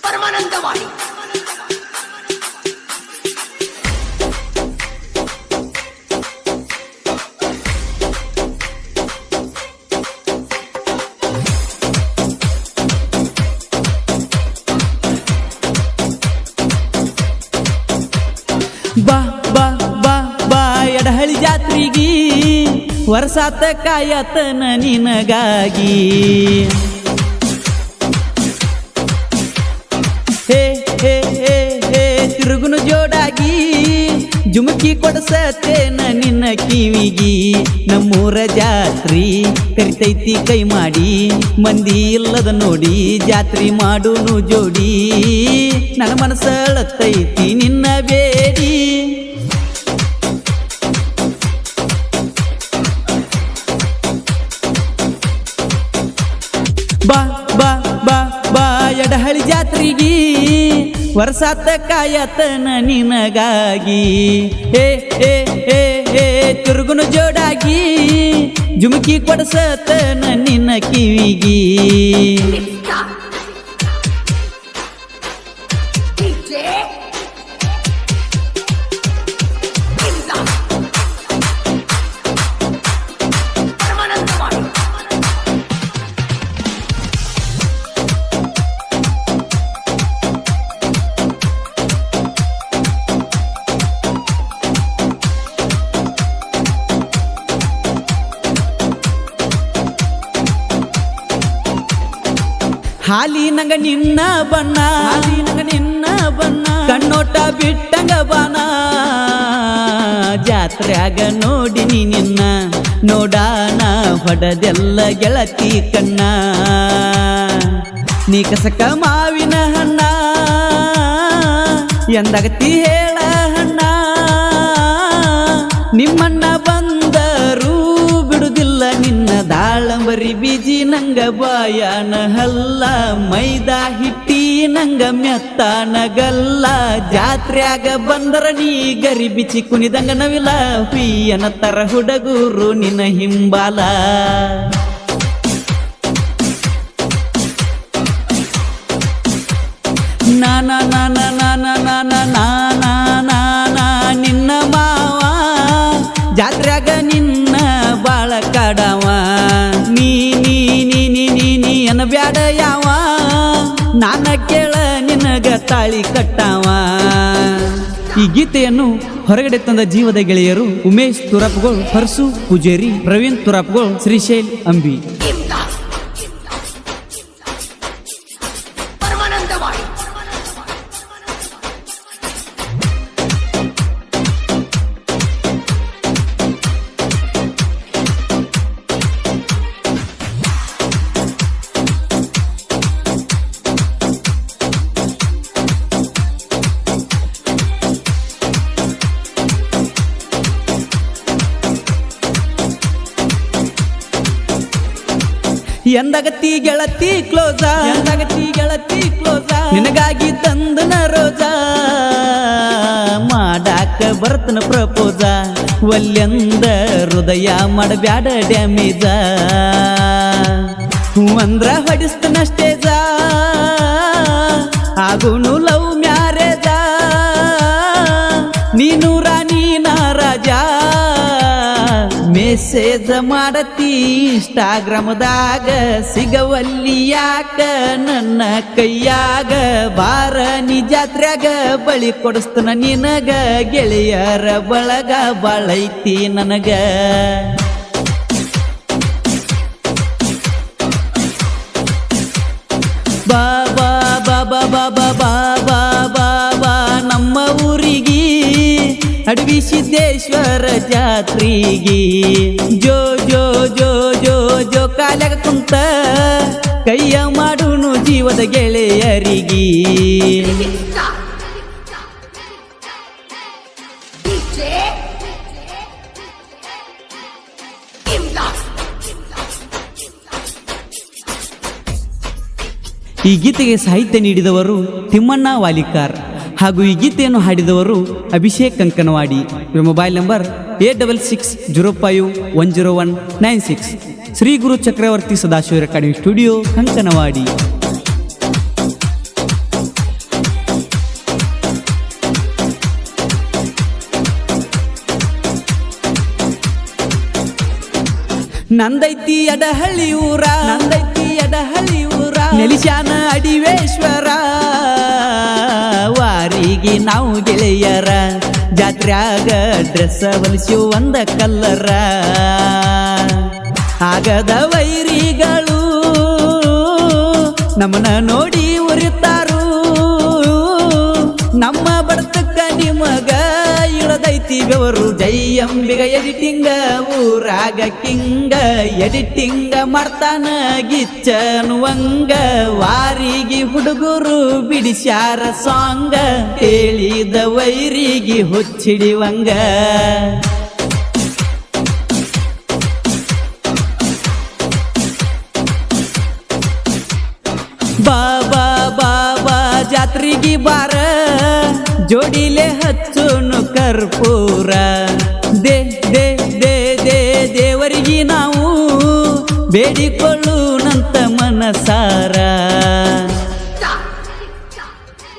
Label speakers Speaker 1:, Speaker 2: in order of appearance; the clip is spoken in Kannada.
Speaker 1: ಪರಮಾನಂದವಾಣಿ
Speaker 2: ಬಾ ಬಾ ಬಾ ಬಾ ಎಡಹಳ್ಳಿ ಜಾತ್ರೆಗಿ ವರ್ಷಾತ ಕಾಯತನ ನಿನಗಾಗಿ ಹೇ ಹೇ ಹೇ ಹೇ ತಿರುಗುನು ಜೋಡಾಗಿ ಜುಮುಕಿ ಕೊಡಸತೇನ ನಿನ್ನ ಕಿವಿಗಿ ನಮ್ಮೂರ ಜಾತ್ರಿ ಕರಿತೈತಿ ಕೈ ಮಾಡಿ ಮಂದಿ ಇಲ್ಲದ ನೋಡಿ ಜಾತ್ರಿ ಮಾಡುನು ಜೋಡಿ ನನ್ನ ಮನಸ್ಸಳತೈತಿ ನಿನ್ನ ಬೇಡಿ ಬಾ ಬಾ ಬಾ ಬಾ ಎಡಹಳ್ಳಿ ಜಾತ್ರೆಗಿ ವರ್ಷಾತ ಕಾಯತನ ನಿನಗಾಗಿ ಹೇ ಹೇ ಹೇ ಹೇ ತಿರುಗುನು ಜೋಡಾಗಿ ಜುಮುಕಿ ಕೊಡಸತನ ನಿನ್ನ ಕಿವಿಗಿ ಹಾಲಿನಂಗ ನಿನ್ನ ಬಣ್ಣ ಹಾಲಿನಂಗ ನಿನ್ನ ಬಣ್ಣ ಕಣ್ಣೋಟ ಬಿಟ್ಟಂಗ ಬಾನ ಜಾತ್ರ್ಯಾಗ ನೋಡಿನಿ ನಿನ್ನ ನೋಡಾನ ಹೊಡದೆಲ್ಲ ಗೆಳತಿ ಕಣ್ಣ ನೀ ಕಸಕ ಮಾವಿನ ಹಣ್ಣ ಎಂದಾಗತಿ ಹೇಳ ಹಣ್ಣ ನಿಮ್ಮಣ್ಣ ಬಂದರು ಬಿಡುದಿಲ್ಲ ನಿನ್ನ ದಾಳಂಬರಿ ಬೀಜಿ ನಂಗ ಬಾಯಾನ ಹಲ್ಲ ಮೈದಾ ಹಿಟ್ಟಿ ನಂಗ ಮೆತ್ತಾನ ಗಲ್ಲ ಜಾತ್ರ್ಯಾಗ ಬಂದರ ನೀ ಗರಿ ಬಿಚ್ಚಿ ಕುಣಿದಂಗ ನವಿಲ ಹುಯ್ಯನ ತರ ಹುಡುಗೂರು ನಿನ್ನ ಹಿಂಬಾಲ ನಾನ ನಾನ ನಾನ ನಾನ ನಾನ ನಾನ ನಿನ್ನ ಮಾವ ಜಾತ್ರ್ಯಾಗ ನಿನ್ನ ಬಾಳ ಕಾಡವ ನೀ ನೀ ನೀ ನೀ ನೀ ನೀ ಅನ್ನ ಬ್ಯಾಡ ಯಾವ ನಾನ ಕೇಳ ನಿನಗ ತಾಳಿ ಕಟ್ಟಾವ ಈ ಗೀತೆಯನ್ನು ಹೊರಗಡೆ ತಂದ ಜೀವದ ಗೆಳೆಯರು ಉಮೇಶ್ ತುರಪ್ಗೋಳ್, ಹರ್ಸು ಪೂಜೇರಿ, ಪ್ರವೀಣ್ ತುರಪ್ಗೋಳ್, ಶ್ರೀಶೈಲ್ ಅಂಬಿ. ಎಂದಾಗತಿ ಗೆಳತಿ ಕ್ಲೋಸ ಎಂದಾಗತಿ ಗೆಳತಿ ಕ್ಲೋಸ ನಿನಗಾಗಿ ತಂದನ ರೋಜ ಮಾಡಾಕ ಬರ್ತನ ಪ್ರಪೋಸ ಒಲ್ಲೆಂದ ಹೃದಯ ಮಾಡಬ್ಯಾಡ ಡ್ಯಾಮೇಜ ಹೂವಂದ್ರ ಹೊಡಿಸ್ತನಷ್ಟೇಜ ಆಗುನು ಲವ್ ಮ್ಯಾರೇಜ ನೀನು ರಾಣಿ ನಾ ರಾಜ ಮೆಸೇಜ್ ಮಾಡತಿ ಇನ್ಸ್ಟಾಗ್ರಾಮದಾಗ ಸಿಗವಲ್ಲಿ ಯಾಕ ನನ್ನ ಕೈಯಾಗ ಬಾರ ನೀ ಜಾತ್ರ್ಯಾಗ ಬಳಿ ಕೊಡಿಸ್ತನ ನಿನಗ ಗೆಳೆಯರ ಬಳಗ ಬಾಳೈತಿ ನನಗ ಬಾ ಬಾ ಬಾ ಬಾ ಬಾ ಬಾ ಬಾ ಬಾ ಬಾ ಬಾ ನಮ್ಮ ಊರಿಗಿ ಅಡವಿ ಸಿದ್ದೇಶ್ವರ ಜಾತ್ರೆಗಿ ಜೋ ಜೋ ಜೋ ಜೋ ಜೋ ಕಾಲಾಗ ಕುಂತ ಕೈಯ ಮಾಡುನು ಜೀವದ ಗೆಳೆಯರಿಗಿ ಈ ಗೀತೆಗೆ ಸಾಹಿತ್ಯ ನೀಡಿದವರು ತಿಮ್ಮಣ್ಣ ವಾಲಿಕಾರ್, ಹಾಗೂ ಈ ಗೀತೆಯನ್ನು ಹಾಡಿದವರು ಅಭಿಷೇಕ್ ಕಂಕನವಾಡಿ. ಇವರ ಮೊಬೈಲ್ ನಂಬರ್ 8660510196. ಶ್ರೀ ಗುರು ಚಕ್ರವರ್ತಿ ಸದಾಶಿವ ರೆಕಾರ್ಡಿಂಗ್ ಸ್ಟುಡಿಯೋ, ಕಂಕನವಾಡಿ. ನಂದೈತಿ ಅಡಹಳ್ಳಿ ಊರ, ನಂದೈತಿ ಅಡಹಳ್ಳಿ ಊರ, ನೆಲಿಶಾನ ಅಡಿವೇಶ್ವರ. ವಾರಿಗೆ ನಾವು ಗೆಳೆಯರ, ಜಾತ್ರ್ಯಾಗ ಡ್ರೆಸ್ ಹೊಲಿಸಿ ಒಂದ ಕಲ್ಲರ. ಆಗದ ವೈರಿಗಳು ನಮ್ಮನ್ನ ನೋಡಿ ಉರಿತಾರು. ನಮ್ಮ ಬಡತಕ್ಕ ನಿಮಗ ಇಳದೈತಿ ಬೆವರು. ಜೈ ಅಂಬಿಗ ಎಡಿಟಿಂಗ ಊರಾಗ ಕಿಂಗ, ಎಡಿಟಿಂಗ ಮಾಡ್ತಾನ ಗಿಚ್ಚನುವಂಗ. ವಾರಿಗೆ ಹುಡುಗರು ಬಿಡಿಸ್ಯಾರ ಸಾಂಗ, ಹೇಳಿದ ವೈರಿಗೆ ಹುಚ್ಚಿಡಿವಂಗ. ಬಾಬಾ ಬಾಬಾ ಜಾತ್ರೆಗೆ ಬಾರ, ಜೋಡಿಲೆ ಹಚ್ಚೋನು ಕರ್ಪೂರ. ದೇ ದೇ ದೇ ದೇ ದೇವರಿಗೆ ನಾವು ಬೇಡಿಕೊಳ್ಳು